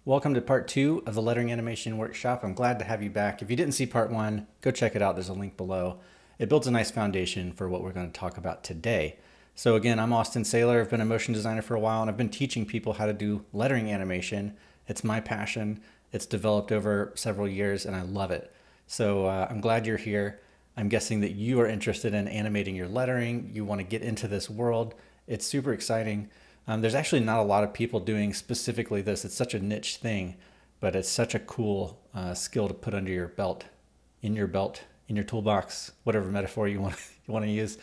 Welcome to part two of the lettering animation workshop. I'm glad to have you back. If you didn't see part one, go check it out. There's a link below. It builds a nice foundation for what we're going to talk about today. So again, I'm Austin Saylor. I've been a motion designer for a while, and I've been teaching people how to do lettering animation. It's my passion. It's developed over several years, and I love it. So I'm glad you're here. I'm guessing that you are interested in animating your lettering. You want to get into this world. It's super exciting. There's actually not a lot of people doing specifically this. It's such a niche thing, but it's such a cool skill to put under your belt, in your toolbox, whatever metaphor you want you want to use.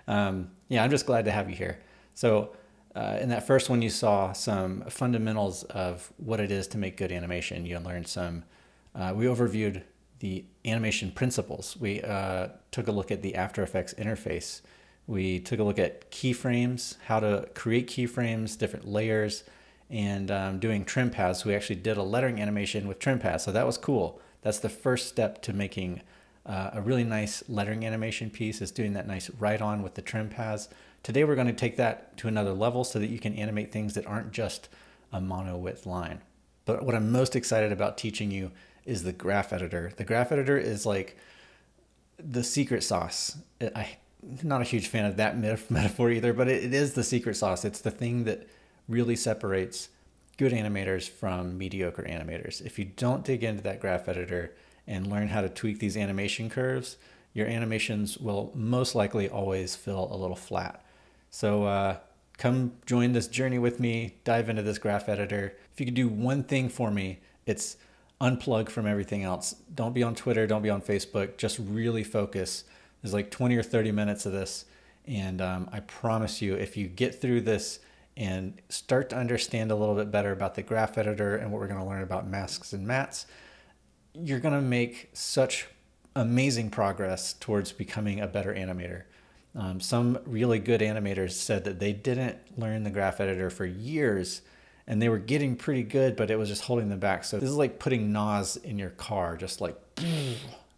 Yeah, I'm just glad to have you here. So in that first one, you saw some fundamentals of what it is to make good animation. You learned some. We overviewed the animation principles. We took a look at the After Effects interface. We took a look at keyframes, how to create keyframes, different layers, and doing trim paths. We actually did a lettering animation with trim paths, so that was cool. That's the first step to making a really nice lettering animation piece, is doing that nice write-on with the trim paths. Today we're going to take that to another level so that you can animate things that aren't just a mono-width line. But what I'm most excited about teaching you is the graph editor. The graph editor is like the secret sauce. I'm not a huge fan of that metaphor either, but it is the secret sauce. It's the thing that really separates good animators from mediocre animators. If you don't dig into that graph editor and learn how to tweak these animation curves, your animations will most likely always feel a little flat. So come join this journey with me, dive into this graph editor. If you could do one thing for me, it's unplug from everything else. Don't be on Twitter, don't be on Facebook, just really focus. There's like 20 or 30 minutes of this. And I promise you, if you get through this and start to understand a little bit better about the graph editor and what we're going to learn about masks and mats, you're going to make such amazing progress towards becoming a better animator. Some really good animators said that they didn't learn the graph editor for years and they were getting pretty good, but it was just holding them back. So this is like putting NOS in your car, just like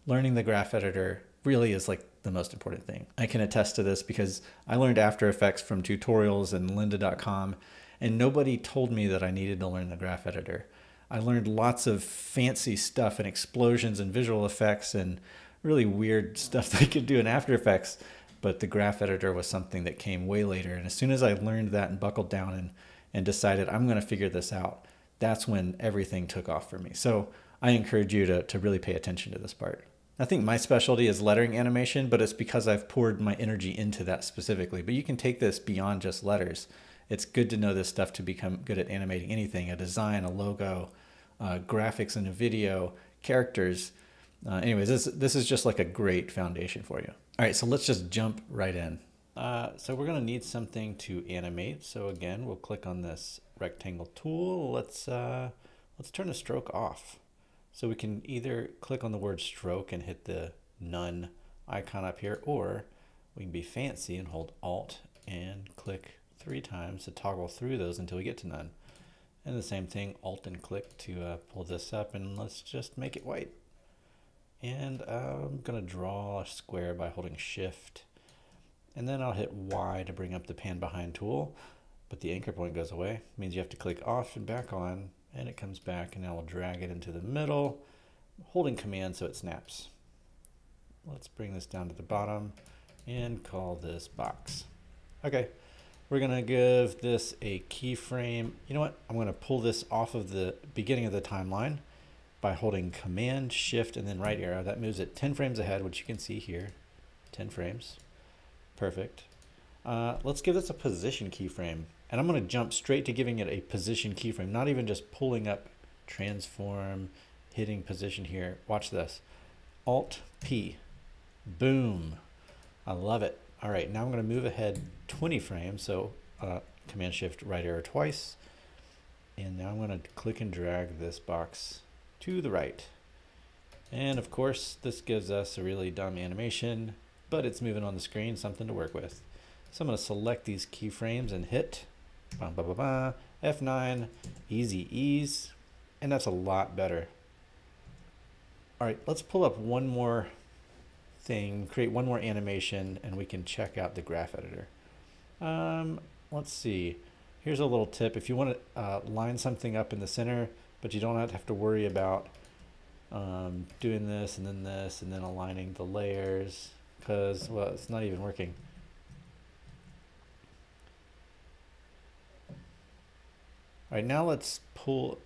learning the graph editor really is like the most important thing. I can attest to this because I learned After Effects from tutorials and lynda.com, and nobody told me that I needed to learn the graph editor. I learned lots of fancy stuff and explosions and visual effects and really weird stuff that I could do in After Effects, but the graph editor was something that came way later. And as soon as I learned that and buckled down and decided I'm going to figure this out, that's when everything took off for me. So I encourage you to really pay attention to this part. I think my specialty is lettering animation, but it's because I've poured my energy into that specifically. But you can take this beyond just letters. It's good to know this stuff to become good at animating anything, a design, a logo, graphics in a video, characters. Anyways, this is just like a great foundation for you. All right, so let's just jump right in. So we're going to need something to animate. So again, we'll click on this rectangle tool. Let's turn the stroke off. So we can either click on the word stroke and hit the none icon up here, or we can be fancy and hold Alt and click 3 times to toggle through those until we get to none. And the same thing, Alt and click to pull this up, and let's just make it white. And I'm going to draw a square by holding Shift. And then I'll hit Y to bring up the pan behind tool, but the anchor point goes away. It means you have to click off and back on, and it comes back, and now we'll drag it into the middle, holding Command so it snaps. Let's bring this down to the bottom and call this box. Okay, we're gonna give this a keyframe. You know what? I'm gonna pull this off of the beginning of the timeline by holding Command, Shift, and then right arrow. That moves it 10 frames ahead, which you can see here, 10 frames. Perfect. Let's give this a position keyframe. And I'm going to jump straight to giving it a position keyframe, not even just pulling up transform, hitting position here. Watch this. Alt P. Boom. I love it. All right, now I'm going to move ahead 20 frames. So Command Shift right arrow twice. And now I'm going to click and drag this box to the right. And of course, this gives us a really dumb animation, but it's moving on the screen, something to work with. So I'm going to select these keyframes and hit F9, easy ease, and that's a lot better. All right, let's pull up one more thing, create one more animation, and we can check out the graph editor. Let's see. Here's a little tip. If you want to line something up in the center, but you don't have to worry about doing this and then aligning the layers, because, well, it's not even working. All right, now let's pull.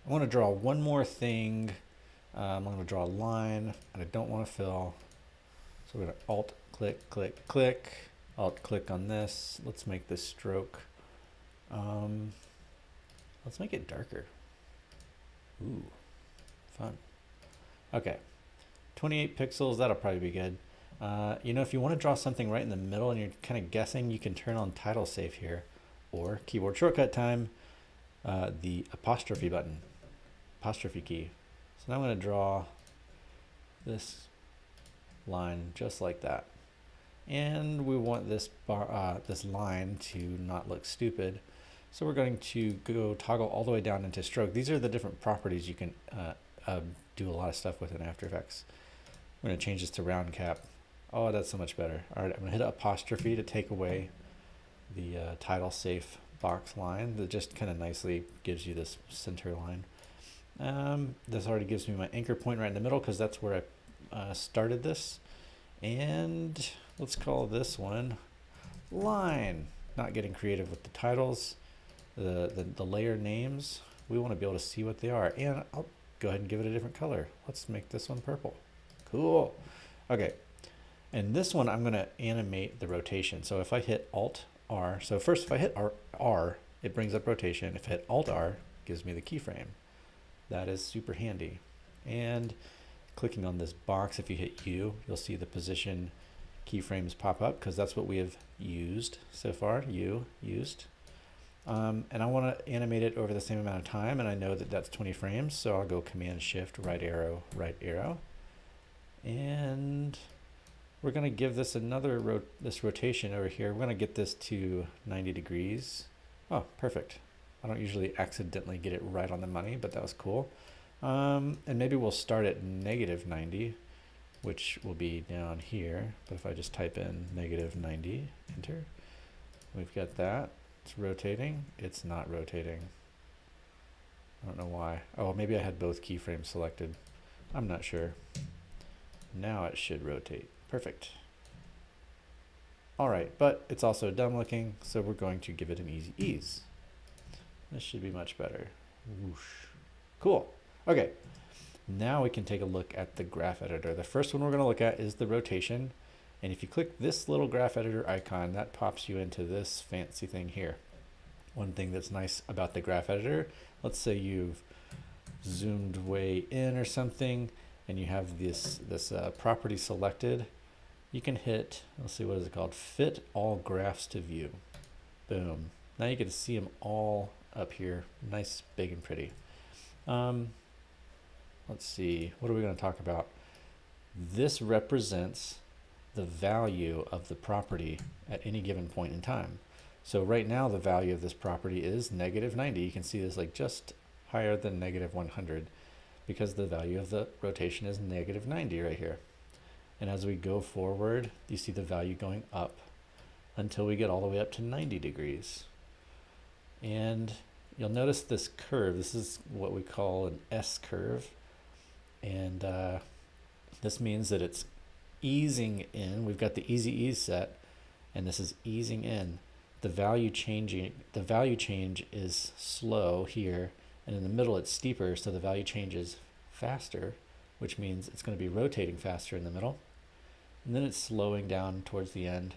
I want to draw one more thing. I'm going to draw a line, and I don't want to fill. So we're going to Alt click, click, click, Alt click on this. Let's make this stroke. Let's make it darker. Ooh, fun. Okay, 28 pixels, that'll probably be good. You know, if you want to draw something right in the middle and you're kind of guessing, you can turn on title safe here, or keyboard shortcut time, the apostrophe button, apostrophe key. So now I'm going to draw this line just like that. And we want this bar, this line to not look stupid. So we're going to go toggle all the way down into stroke. These are the different properties you can do a lot of stuff with in After Effects. I'm going to change this to round cap. Oh, that's so much better. All right, I'm going to hit apostrophe to take away the title safe box line that just kind of nicely gives you this center line. This already gives me my anchor point right in the middle because that's where I started this. And let's call this one line. Not getting creative with the titles, the layer names. We want to be able to see what they are. And I'll go ahead and give it a different color. Let's make this one purple. Cool. Okay. And this one I'm going to animate the rotation. So if I hit Alt R, so first if I hit R, it brings up rotation. If I hit Alt R, it gives me the keyframe. That is super handy. And clicking on this box, if you hit U, you'll see the position keyframes pop up because that's what we have used so far. U, used. And I want to animate it over the same amount of time, and I know that that's 20 frames, so I'll go Command Shift, right arrow, and we're going to give this another rotation over here. We're going to get this to 90 degrees. Oh, perfect. I don't usually accidentally get it right on the money, but that was cool. And maybe we'll start at -90, which will be down here. But if I just type in -90, enter, we've got that. It's rotating. It's not rotating. I don't know why. Oh, maybe I had both keyframes selected. I'm not sure. Now it should rotate. Perfect. All right, but it's also dumb looking, so we're going to give it an easy ease. This should be much better. Whoosh. Cool. Okay, now we can take a look at the graph editor. The first one we're going to look at is the rotation. And if you click this little graph editor icon, that pops you into this fancy thing here. One thing that's nice about the graph editor, let's say you've zoomed way in or something, and you have this property selected. You can hit, let's see, what is it called? Fit all graphs to view. Boom. Now you get to see them all up here, nice, big, and pretty. Let's see, what are we going to talk about? This represents the value of the property at any given point in time. So right now the value of this property is -90. You can see this like just higher than -100 because the value of the rotation is -90 right here. And as we go forward, you see the value going up until we get all the way up to 90 degrees. And you'll notice this curve. This is what we call an S curve. And this means that it's easing in. We've got the easy ease set, and this is easing in. The value change is slow here, and in the middle it's steeper, so the value changes faster, which means it's going to be rotating faster in the middle. And then it's slowing down towards the end.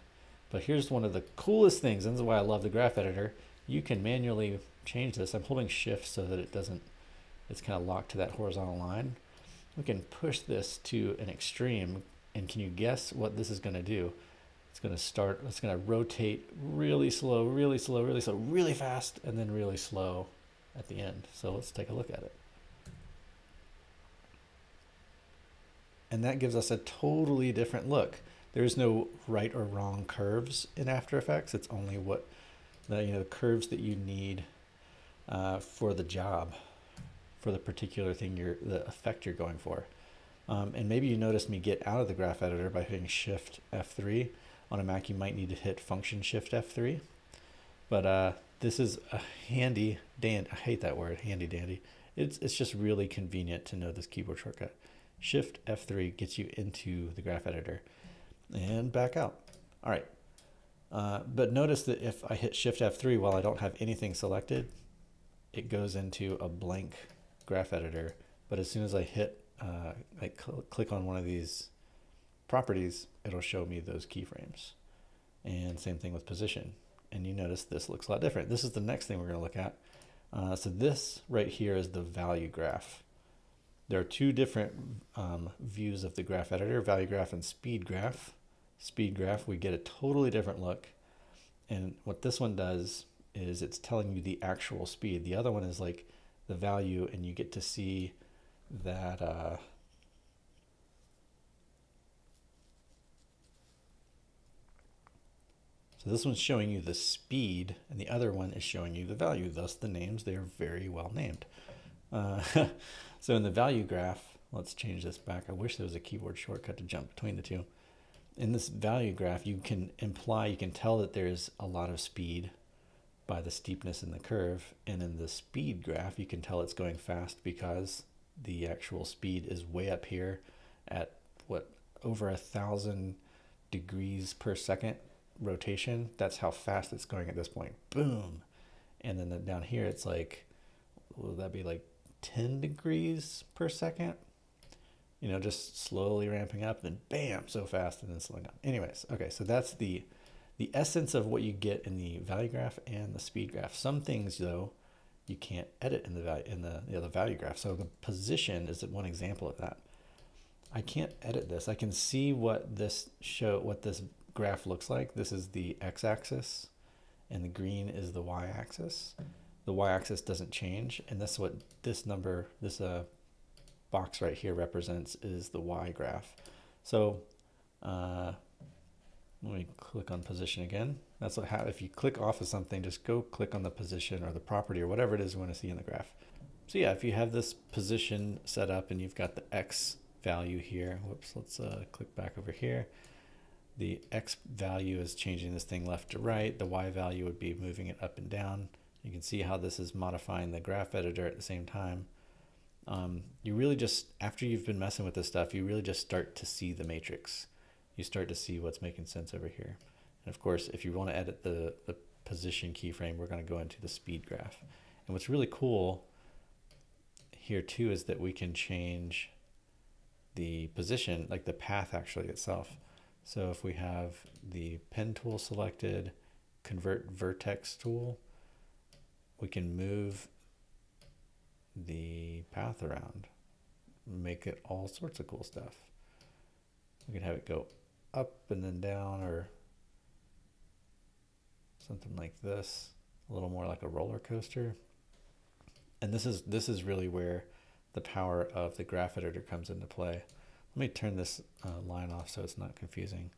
But here's one of the coolest things, and this is why I love the graph editor. You can manually change this. I'm holding shift so that it's kind of locked to that horizontal line. We can push this to an extreme. And can you guess what this is going to do? It's going to rotate really slow, really slow, really slow, really fast, and then really slow at the end. So let's take a look at it. And that gives us a totally different look. There's no right or wrong curves in After Effects. It's only what the curves that you need for the job, for the particular thing the effect you're going for. And maybe you noticed me get out of the graph editor by hitting Shift F3. On a Mac, you might need to hit Function Shift F3. But This is a handy dandy. I hate that word, handy dandy. It's just really convenient to know this keyboard shortcut. Shift F3 gets you into the graph editor and back out. All right. But notice that if I hit Shift F3 while I don't have anything selected, it goes into a blank graph editor. But as soon as I hit, click on one of these properties, it'll show me those keyframes. And same thing with position. And you notice this looks a lot different. This is the next thing we're going to look at. So this right here is the value graph. There are two different views of the graph editor, value graph and speed graph. Speed graph, we get a totally different look. And what this one does is it's telling you the actual speed. The other one is like the value, and you get to see that so this one's showing you the speed, and the other one is showing you the value. Thus the names, they are very well named. So in the value graph, let's change this back. I wish there was a keyboard shortcut to jump between the two. In this value graph, you can tell that there's a lot of speed by the steepness in the curve. And in the speed graph, you can tell it's going fast because the actual speed is way up here at what, over 1,000 degrees per second rotation. That's how fast it's going at this point. Boom. And then down here, it's like, will that be like 10 degrees per second? You know, just slowly ramping up, then bam, so fast, and then slowing down. Anyways, okay, so that's the essence of what you get in the value graph and the speed graph. Some things, though, you can't edit in the value graph. So the position is one example of that. I can't edit this. I can see what this graph looks like. This is the x-axis, and the green is the y-axis. The y-axis doesn't change, and that's what this number, this box right here represents, is the y graph. So let me click on position again. That's what happens if you click off of something. Just go click on the position or the property or whatever it is you want to see in the graph. So yeah, if you have this position set up and you've got the x value here, whoops, let's click back over here. The x value is changing this thing left to right. The y value would be moving it up and down. You can see how this is modifying the graph editor at the same time. You really just, after you've been messing with this stuff, you really just start to see the matrix. You start to see what's making sense over here. And of course, if you want to edit the position keyframe, we're going to go into the speed graph. And what's really cool here too is that we can change the position, like the path actually itself. So if we have the pen tool selected, convert vertex tool, we can move the path around, make it all sorts of cool stuff. We can have it go up and then down, or something like this, a little more like a roller coaster. And this is really where the power of the graph editor comes into play. Let me turn this line off so it's not confusing.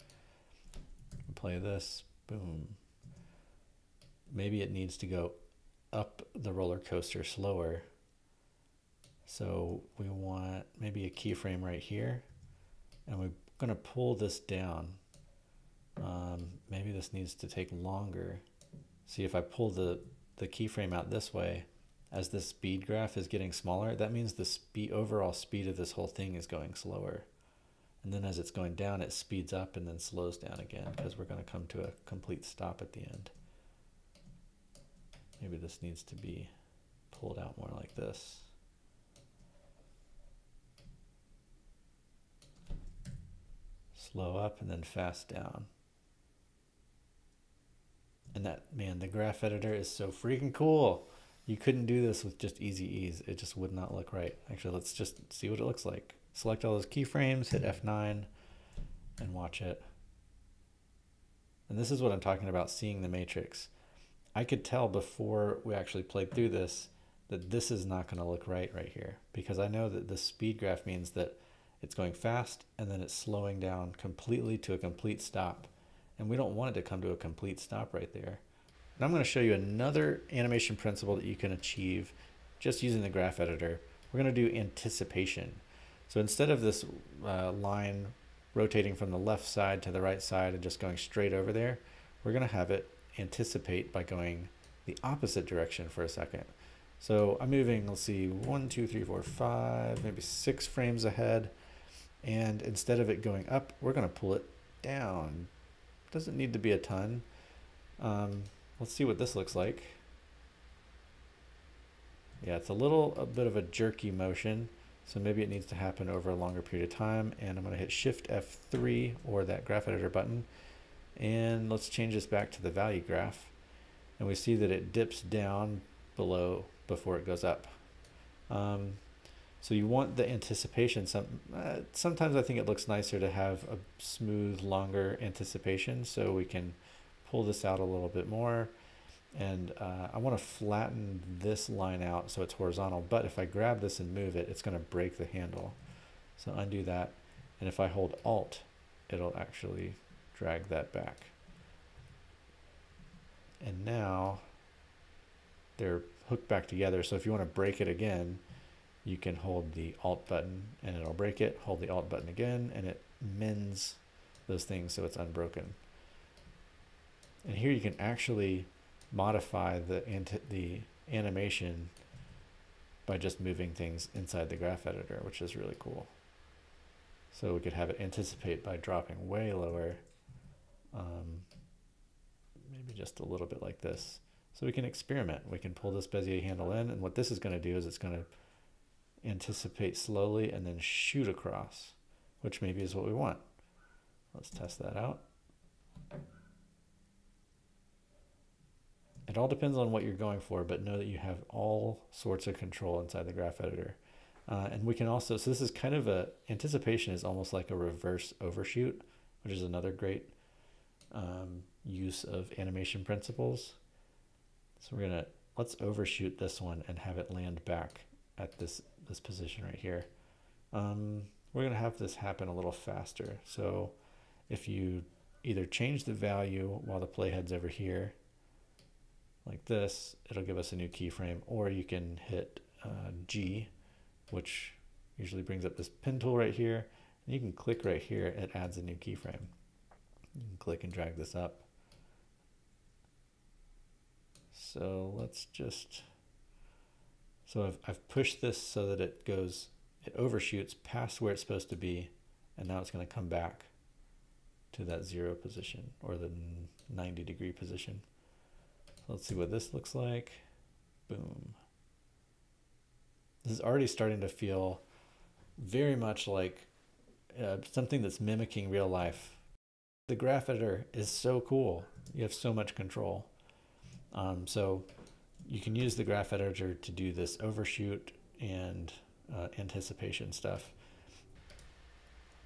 Play this, boom. Maybe it needs to go up the roller coaster slower. So we want maybe a keyframe right here, and we're going to pull this down. Maybe this needs to take longer. See, if I pull the keyframe out this way, as this speed graph is getting smaller, that means the overall speed of this whole thing is going slower. And then as it's going down, it speeds up and then slows down again, because we're going to come to a complete stop at the end. Maybe this needs to be pulled out more like this. Slow up and then fast down. And that, man, the graph editor is so freaking cool. You couldn't do this with just easy ease. It just would not look right. Actually, let's just see what it looks like. Select all those keyframes, hit F9, and watch it. And this is what I'm talking about, seeing the matrix. I could tell before we actually played through this that this is not going to look right here, because I know that the speed graph means that it's going fast and then it's slowing down completely to a complete stop. And we don't want it to come to a complete stop right there. And I'm going to show you another animation principle that you can achieve just using the graph editor. We're going to do anticipation. So instead of this line rotating from the left side to the right side and just going straight over there, we're going to have it anticipate by going the opposite direction for a second. So I'm moving, let's see, 1, 2, 3, 4, 5, maybe 6 frames ahead. And instead of it going up, we're going to pull it down. Doesn't need to be a ton. Let's see what this looks like. Yeah, it's a bit of a jerky motion. So maybe it needs to happen over a longer period of time. And I'm going to hit Shift F3 or that graph editor button. And let's change this back to the value graph. And we see that it dips down below before it goes up. So you want the anticipation. Sometimes I think it looks nicer to have a smooth, longer anticipation, so we can pull this out a little bit more. And I want to flatten this line out so it's horizontal, but if I grab this and move it, it's going to break the handle. So undo that, and if I hold Alt, it'll actually drag that back. And now they're hooked back together, so if you want to break it again, you can hold the Alt button and it'll break it, hold the Alt button again, and it mends those things so it's unbroken. And here you can actually modify the animation by just moving things inside the graph editor, which is really cool. So we could have it anticipate by dropping way lower, maybe just a little bit like this. So we can experiment. We can pull this Bezier handle in, and what this is going to do is it's going to anticipate slowly and then shoot across, which maybe is what we want. Let's test that out. It all depends on what you're going for, but know that you have all sorts of control inside the graph editor. And we can also, so this is kind of anticipation is almost like a reverse overshoot, which is another great use of animation principles. So let's overshoot this one and have it land back at this position right here. We're gonna have this happen a little faster. So if you either change the value while the playhead's over here, like this, it'll give us a new keyframe, or you can hit G, which usually brings up this pen tool right here, and you can click right here, it adds a new keyframe. You can click and drag this up. So let's just, so I've pushed this so that it overshoots past where it's supposed to be, and now it's going to come back to that 0 position, or the 90-degree position. So let's see what this looks like. Boom. This is already starting to feel very much like something that's mimicking real life. The graph editor is so cool. You have so much control. So you can use the graph editor to do this overshoot and anticipation stuff.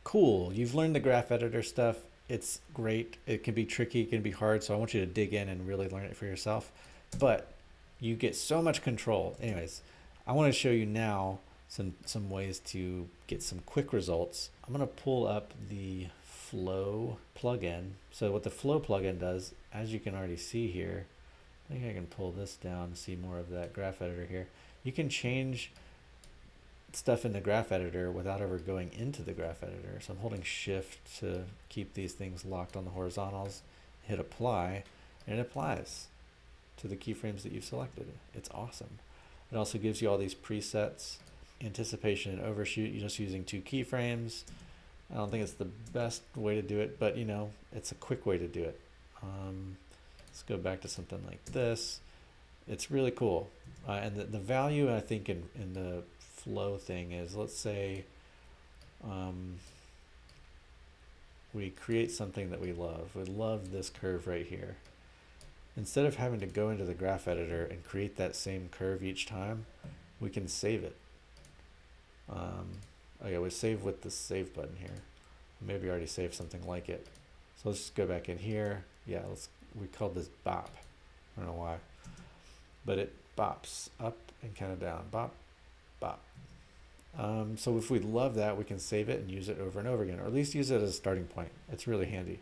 Cool, you've learned the graph editor stuff. It's great. It can be tricky, it can be hard, so I want you to dig in and really learn it for yourself. But you get so much control. Anyways, I want to show you now some ways to get some quick results. I'm going to pull up the Flow plugin. So what the Flow plugin does, as you can already see here, I think I can pull this down and see more of that graph editor here. You can change stuff in the graph editor without ever going into the graph editor. So I'm holding Shift to keep these things locked on the horizontals, hit apply, and it applies to the keyframes that you've selected. It's awesome. It also gives you all these presets, anticipation and overshoot. You're just using 2 keyframes. I don't think it's the best way to do it, but you know, it's a quick way to do it. Let's go back to something like this. It's really cool. And the value, I think, in the Flow thing is, let's say we create something that we love. We love this curve right here. Instead of having to go into the graph editor and create that same curve each time, we can save it. Okay, we save with the save button here. Maybe I already saved something like it. So let's just go back in here. Yeah, we called this bop. I don't know why. But it bops up and kind of down. Bop, bop. So if we love that, we can save it and use it over and over again, or at least use it as a starting point. It's really handy.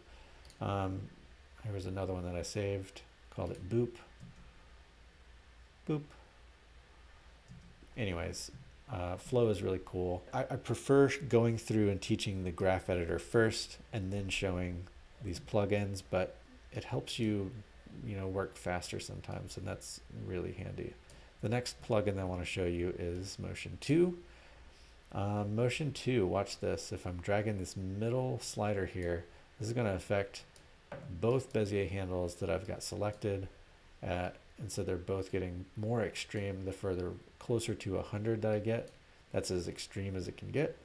Here was another one that I saved, called it Boop. Boop. Anyways, Flow is really cool. I prefer going through and teaching the graph editor first and then showing these plugins, but it helps you work faster sometimes, and that's really handy. The next plugin that I want to show you is Motion 2. Motion 2, watch this. If I'm dragging this middle slider here, this is going to affect both Bezier handles that I've got selected and so they're both getting more extreme the further closer to 100 that I get. That's as extreme as it can get.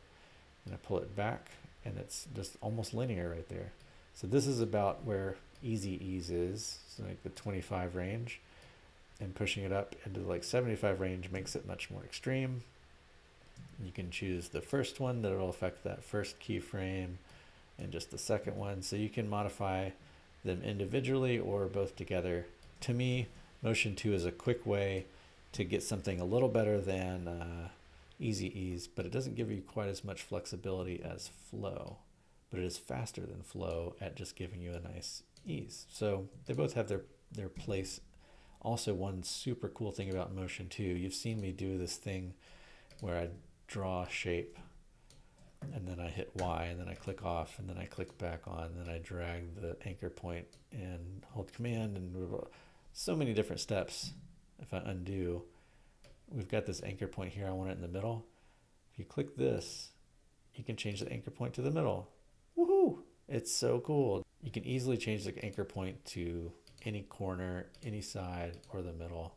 And I pull it back and it's just almost linear right there. So this is about where easy ease is, so like the 25 range, and pushing it up into like 75 range makes it much more extreme. You can choose the first one that will affect that first keyframe and just the second one. So you can modify them individually or both together. To me, Motion 2 is a quick way to get something a little better than Easy Ease, but it doesn't give you quite as much flexibility as Flow, but it is faster than Flow at just giving you a nice ease. So they both have their place. Also, one super cool thing about Motion 2, you've seen me do this thing where I draw a shape and then I hit Y and then I click off and then I click back on and then I drag the anchor point and hold command, and so many different steps. If I undo, we've got this anchor point here. I want it in the middle. If you click this, you can change the anchor point to the middle. Woohoo! It's so cool. You can easily change the anchor point to any corner, any side, or the middle,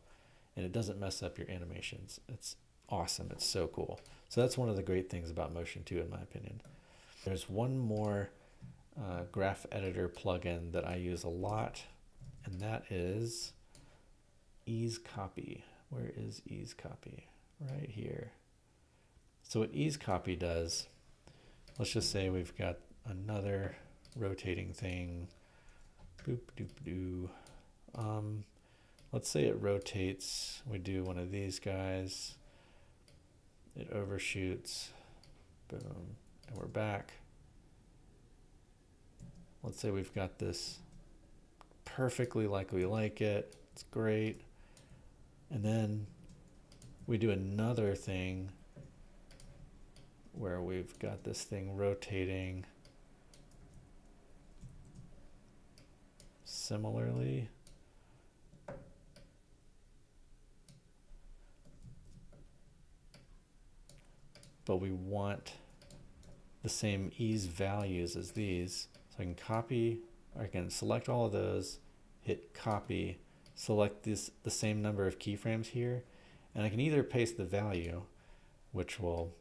and it doesn't mess up your animations. It's awesome. It's so cool. So that's one of the great things about Motion 2 in my opinion. There's one more graph editor plugin that I use a lot, and that is Ease Copy. Where is Ease Copy? Right here. So what Ease Copy does, let's just say we've got another rotating thing. Boop doop doo. Let's say it rotates. We do one of these guys. It overshoots. Boom. And we're back. Let's say we've got this perfectly like we like it. It's great. And then we do another thing where we've got this thing rotating similarly. But we want the same ease values as these. So I can copy, or I can select all of those, hit copy, select the same number of keyframes here, and I can either paste the value, which will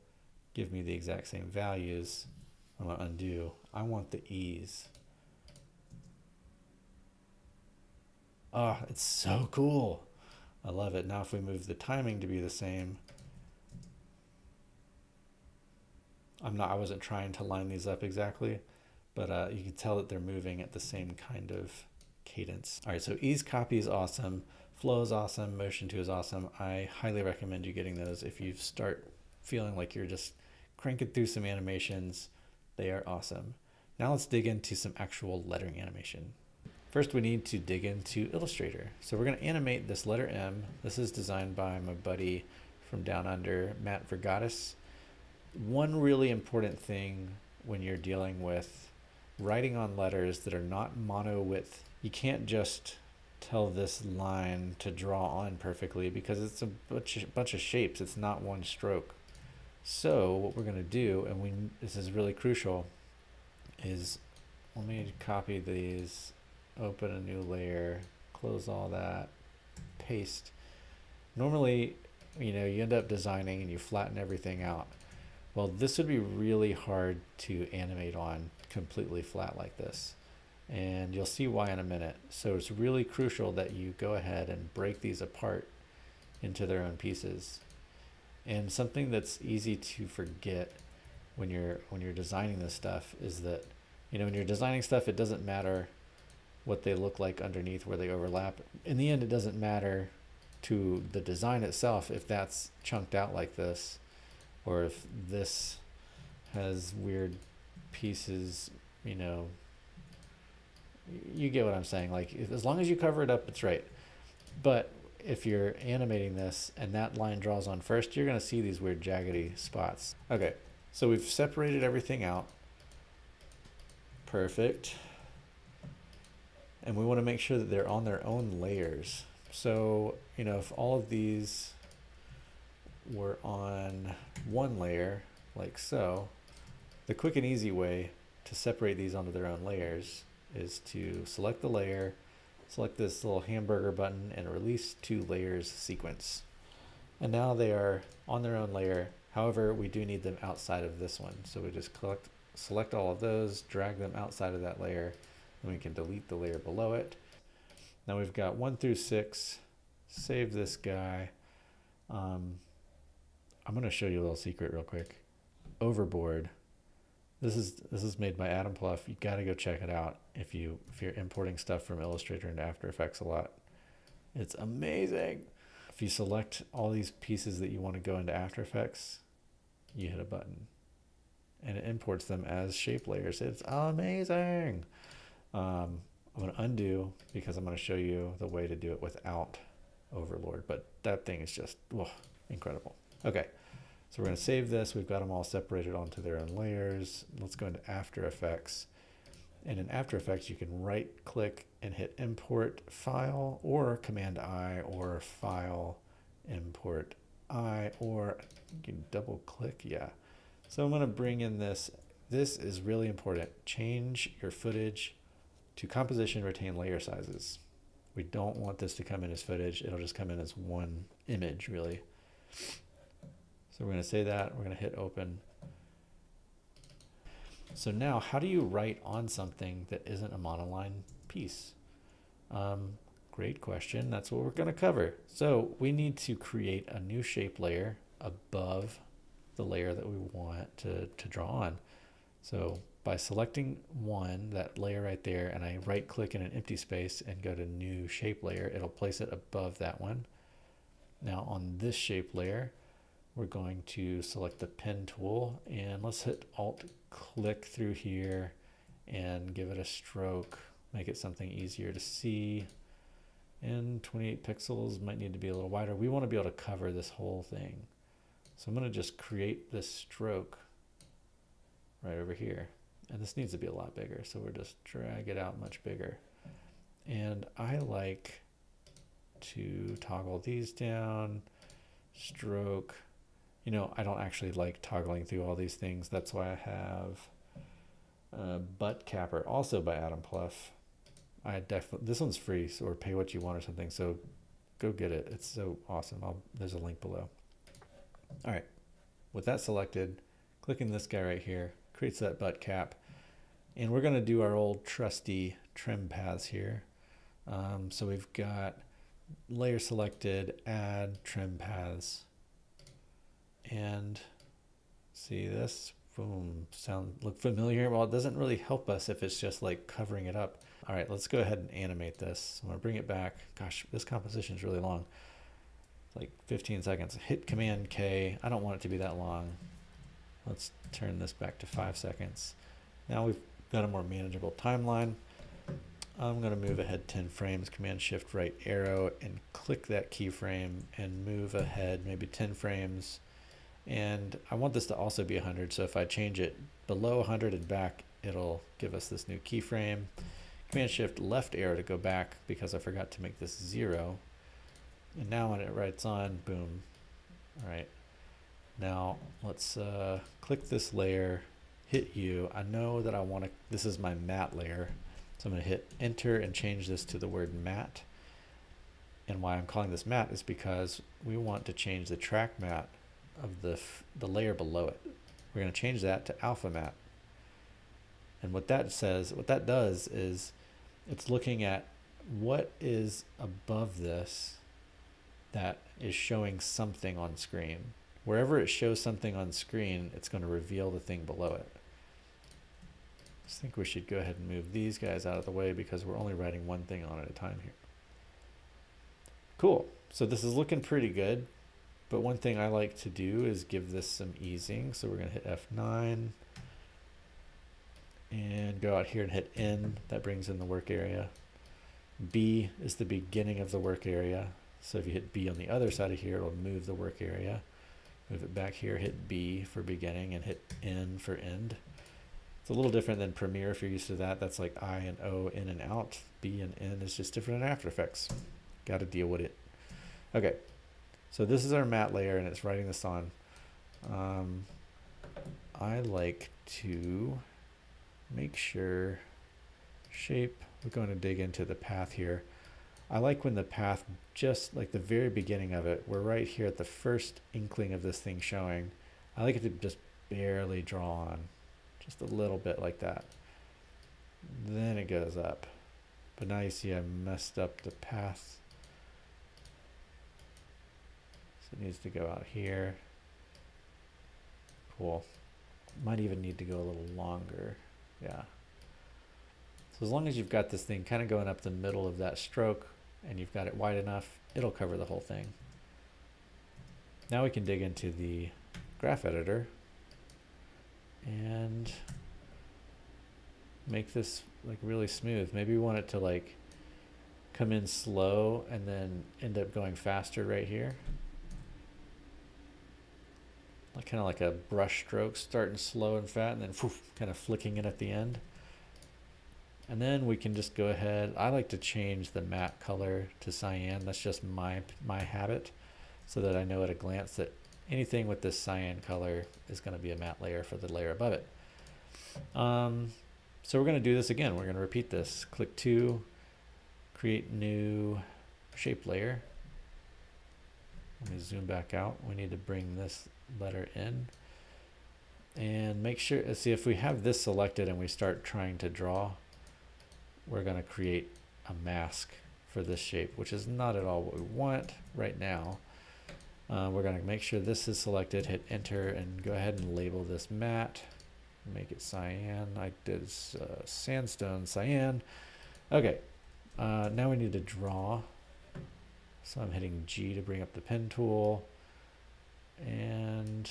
give me the exact same values. I'm going to undo. I want the ease. Oh, it's so cool. I love it. Now if we move the timing to be the same, I wasn't trying to line these up exactly, but you can tell that they're moving at the same kind of cadence. All right, so Ease Copy is awesome. Flow is awesome. Motion 2 is awesome. I highly recommend you getting those if you start feeling like you're just cranking through some animations. They are awesome. Now let's dig into some actual lettering animation. First, we need to dig into Illustrator. So we're going to animate this letter M. This is designed by my buddy from down under, Matt Vergatis. One really important thing when you're dealing with writing on letters that are not mono width, you can't just tell this line to draw on perfectly because it's a bunch of shapes. It's not one stroke. So what we're going to do, and this is really crucial, is let me copy these, open a new layer, close all that, paste. Normally, you end up designing and you flatten everything out. Well, this would be really hard to animate on completely flat like this. And you'll see why in a minute. So it's really crucial that you go ahead and break these apart into their own pieces. And something that's easy to forget when you're designing this stuff is that, when you're designing stuff, it doesn't matter what they look like underneath, where they overlap. In the end, it doesn't matter to the design itself if that's chunked out like this, or if this has weird pieces, you get what I'm saying. Like, as long as you cover it up, it's right. But if you're animating this and that line draws on first, you're going to see these weird jaggedy spots. Okay, so we've separated everything out. Perfect. And we want to make sure that they're on their own layers. So, you know, if all of these were on one layer, like so, the quick and easy way to separate these onto their own layers is to select the layer, select this little hamburger button, and release to layers sequence. And now they are on their own layer. However, we do need them outside of this one. So we just select all of those, drag them outside of that layer, and we can delete the layer below it. Now we've got 1 through 6. Save this guy. I'm going to show you a little secret real quick. Overboard. This is made by Adam Pluff. You got to go check it out if you're importing stuff from Illustrator into After Effects a lot. It's amazing. If you select all these pieces that you want to go into After Effects, you hit a button and it imports them as shape layers. It's amazing. I'm going to undo because I'm going to show you the way to do it without Overlord, but that thing is just incredible. Okay, so we're going to save this. We've got them all separated onto their own layers. Let's go into After Effects. And in After Effects, you can right click and hit Import File, or Command I, or File, Import I, or you can double click. Yeah. So I'm going to bring in this. This is really important. Change your footage to composition, retain layer sizes. We don't want this to come in as footage. It'll just come in as one image, really. So we're going to say that. We're going to hit open. So now, how do you write on something that isn't a monoline piece? Great question. That's what we're going to cover. So we need to create a new shape layer above the layer that we want to draw on. So by selecting one, that layer right there, and I right click in an empty space and go to new shape layer, it'll place it above that one. Now on this shape layer, we're going to select the pen tool, and let's hit Alt click through here and give it a stroke, make it something easier to see. And 28 pixels might need to be a little wider. We want to be able to cover this whole thing. So I'm going to just create this stroke right over here. And this needs to be a lot bigger, so we'll just drag it out much bigger. And I like to toggle these down, stroke. You know, I don't actually like toggling through all these things. That's why I have Butt Capper, also by Adam Pluff. This one's free, so, or pay what you want or something. So go get it. It's so awesome. There's a link below. All right, with that selected, clicking this guy right here creates that butt cap, and we're going to do our old trusty trim paths here. So we've got layer selected, add trim paths, and see this, boom, look familiar? Well, it doesn't really help us if it's just like covering it up. All right, let's go ahead and animate this. I'm gonna bring it back. Gosh, this composition is really long. It's like 15 seconds. Hit Command K. I don't want it to be that long. Let's turn this back to 5 seconds. Now we've got a more manageable timeline. I'm going to move ahead 10 frames, Command Shift right arrow, and click that keyframe and move ahead maybe 10 frames. And I want this to also be 100, so if I change it below 100 and back, it'll give us this new keyframe. Command Shift left arrow to go back because I forgot to make this 0. And now when it writes on, boom. All right. Now let's click this layer, hit U. I know that I want to, this is my matte layer. So I'm going to hit enter and change this to the word matte. And why I'm calling this matte is because we want to change the track matte of the layer below it. We're going to change that to alpha matte. And what that says, what that does is it's looking at what is above this that is showing something on screen. Wherever it shows something on screen, it's going to reveal the thing below it. I think we should go ahead and move these guys out of the way because we're only writing one thing on at a time here. Cool. So this is looking pretty good. But one thing I like to do is give this some easing. So we're going to hit F9 and go out here and hit N. That brings in the work area. B is the beginning of the work area. So if you hit B on the other side of here, it'll move the work area. Move it back here, hit B for beginning, and hit N for end. It's a little different than Premiere if you're used to that. That's like I and O, in and out. B and N is just different in After Effects. Got to deal with it. Okay, so this is our matte layer and it's writing this on. I like to make sure shape, we're going to dig into the path here. I like when the path, just like the very beginning of it, we're right here at the first inkling of this thing showing. I like it to just barely draw on, just a little bit like that. Then it goes up. But now you see I messed up the path. So it needs to go out here. Cool. Might even need to go a little longer. Yeah. So as long as you've got this thing kind of going up the middle of that stroke and you've got it wide enough, it'll cover the whole thing. Now we can dig into the graph editor and make this like really smooth. Maybe we want it to like come in slow and then end up going faster right here. Like kind of like a brush stroke, starting slow and fat and then kind of flicking it at the end. And then we can just go ahead. I like to change the matte color to cyan. That's just my habit, so that I know at a glance that anything with this cyan color is going to be a matte layer for the layer above it. So we're going to do this again. We're going to repeat this. Click 2, create new shape layer. Let me zoom back out. We need to bring this letter in and make sure, see if we have this selected and we start trying to draw, we're going to create a mask for this shape, which is not at all what we want right now. We're going to make sure this is selected, hit enter, and go ahead and label this matte. Make it cyan. I did sandstone cyan. Okay, now we need to draw. So I'm hitting G to bring up the pen tool. And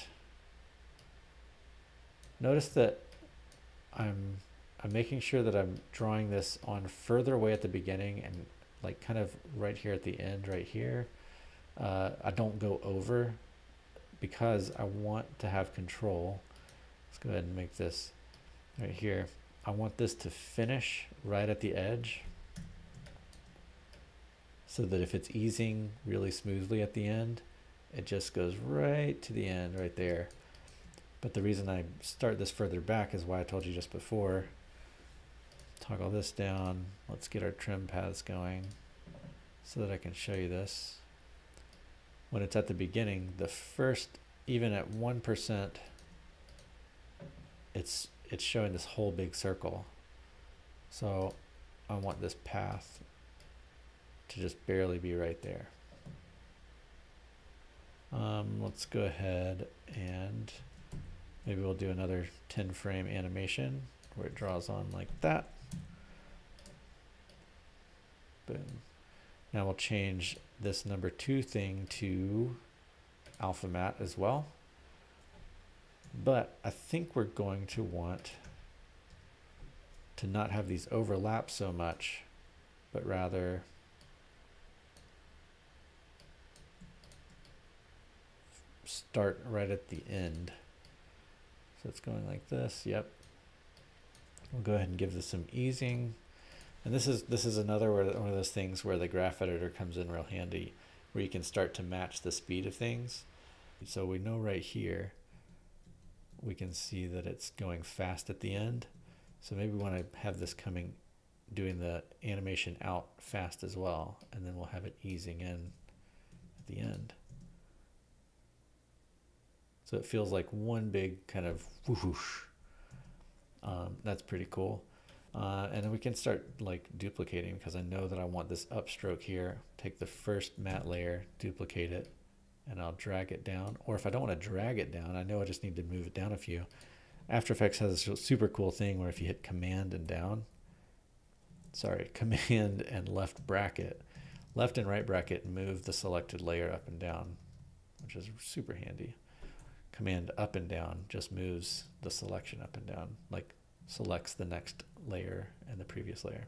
notice that I'm making sure that I'm drawing this on further away at the beginning and like kind of right here at the end right here. I don't go over because I want to have control. Let's go ahead and make this right here. I want this to finish right at the edge so that if it's easing really smoothly at the end, it just goes right to the end right there. But the reason I start this further back is why I told you just before. Toggle this down. Let's get our trim paths going so that I can show you this. When it's at the beginning, the first, even at 1%, it's showing this whole big circle. So I want this path to just barely be right there. Let's go ahead and maybe we'll do another 10 frame animation where it draws on like that. Boom. Now we'll change this number 2 thing to alpha matte as well. But I think we're going to want to not have these overlap so much, but rather start right at the end. So it's going like this. Yep. We'll go ahead and give this some easing. And this is another one of those things where the graph editor comes in real handy, where you can start to match the speed of things. So we know right here, we can see that it's going fast at the end. So maybe we want to have this doing the animation out fast as well, and then we'll have it easing in at the end. So it feels like one big kind of whoosh. That's pretty cool. And then we can start like duplicating, because I know that I want this upstroke here. Take the first matte layer, duplicate it, and I'll drag it down. Or if I don't want to drag it down, I know I just need to move it down a few. After Effects has this super cool thing where if you hit Command and left bracket, left and right bracket, move the selected layer up and down, which is super handy. Command up and down just moves the selection up and down, like selects the next layer and the previous layer.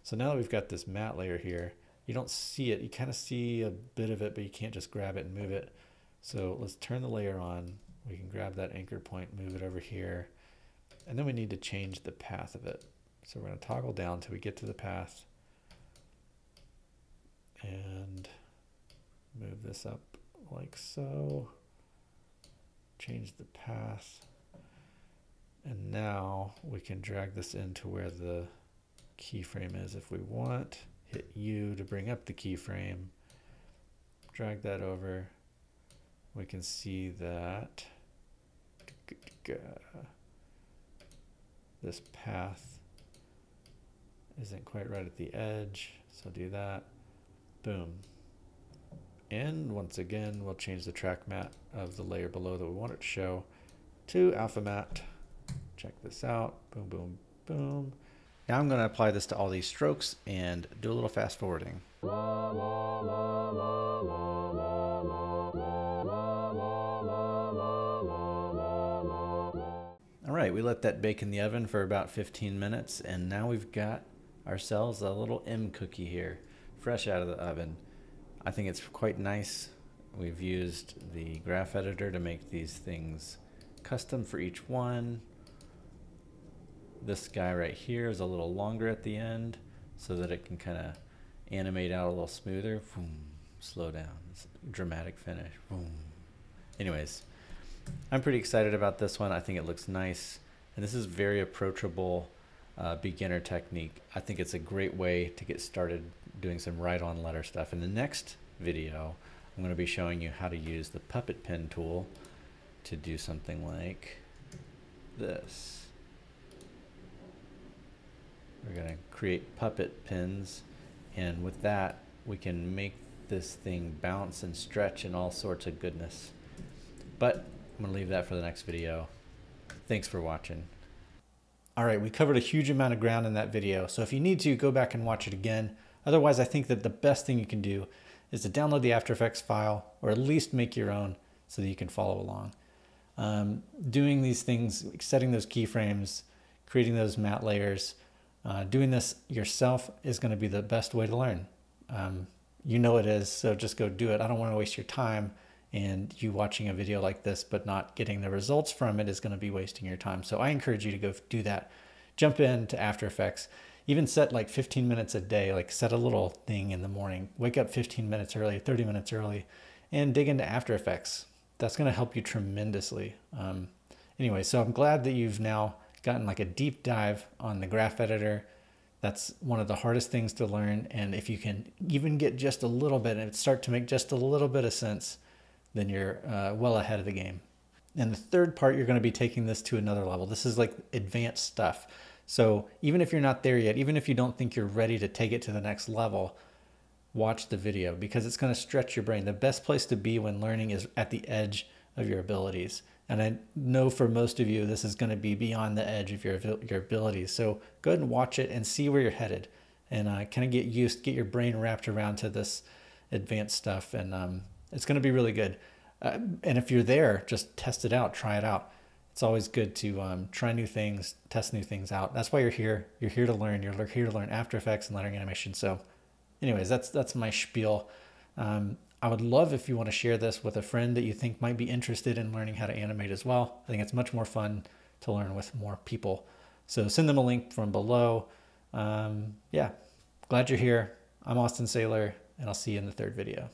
So now that we've got this matte layer here, you don't see it. You kind of see a bit of it, but you can't just grab it and move it. So let's turn the layer on. We can grab that anchor point, move it over here, And then we need to change the path of it. So we're going to toggle down till we get to the path and move this up like so. Change the path. And now we can drag this into where the keyframe is if we want. Hit U to bring up the keyframe. Drag that over. We can see that this path isn't quite right at the edge. So do that. Boom. And once again, we'll change the track matte of the layer below that we want it to show to alpha matte. Check this out. Boom, boom, boom. Now I'm going to apply this to all these strokes and do a little fast forwarding. All right, we let that bake in the oven for about 15 minutes, and now we've got ourselves a little M cookie here, fresh out of the oven. I think it's quite nice. We've used the graph editor to make these things custom for each one. This guy right here is a little longer at the end so that it can kind of animate out a little smoother. Boom, slow down. It's a dramatic finish. Boom. Anyways, I'm pretty excited about this one. I think it looks nice. And this is very approachable beginner technique. I think it's a great way to get started doing some write-on letter stuff. In the next video, I'm going to be showing you how to use the puppet pen tool to do something like this. We're going to create puppet pins, and with that we can make this thing bounce and stretch and all sorts of goodness. But I'm going to leave that for the next video. Thanks for watching. All right, we covered a huge amount of ground in that video, so if you need to, go back and watch it again. Otherwise, I think that the best thing you can do is to download the After Effects file, or at least make your own so that you can follow along. Doing these things, setting those keyframes, creating those matte layers, doing this yourself is going to be the best way to learn. You know it is, so just go do it. I don't want to waste your time, and you watching a video like this but not getting the results from it is going to be wasting your time. So I encourage you to go do that. Jump into After Effects. Even set like 15 minutes a day, like set a little thing in the morning. Wake up 15 minutes early, 30 minutes early, and dig into After Effects. That's going to help you tremendously. Anyway, so I'm glad that you've now gotten like a deep dive on the graph editor. That's one of the hardest things to learn. And if you can even get just a little bit and start to make just a little bit of sense, then you're well ahead of the game. And the third part, you're going to be taking this to another level. This is like advanced stuff. So even if you're not there yet, even if you don't think you're ready to take it to the next level, watch the video because it's going to stretch your brain. The best place to be when learning is at the edge of your abilities. And I know for most of you, this is going to be beyond the edge of your abilities. So go ahead and watch it and see where you're headed and kind of get your brain wrapped around to this advanced stuff. And it's going to be really good. And if you're there, just test it out, try it out. It's always good to try new things, test new things out. That's why you're here. You're here to learn. You're here to learn After Effects and lettering animation. So anyways, that's my spiel. I would love if you want to share this with a friend that you think might be interested in learning how to animate as well. I think it's much more fun to learn with more people. So send them a link from below. Yeah, glad you're here. I'm Austin Saylor, and I'll see you in the third video.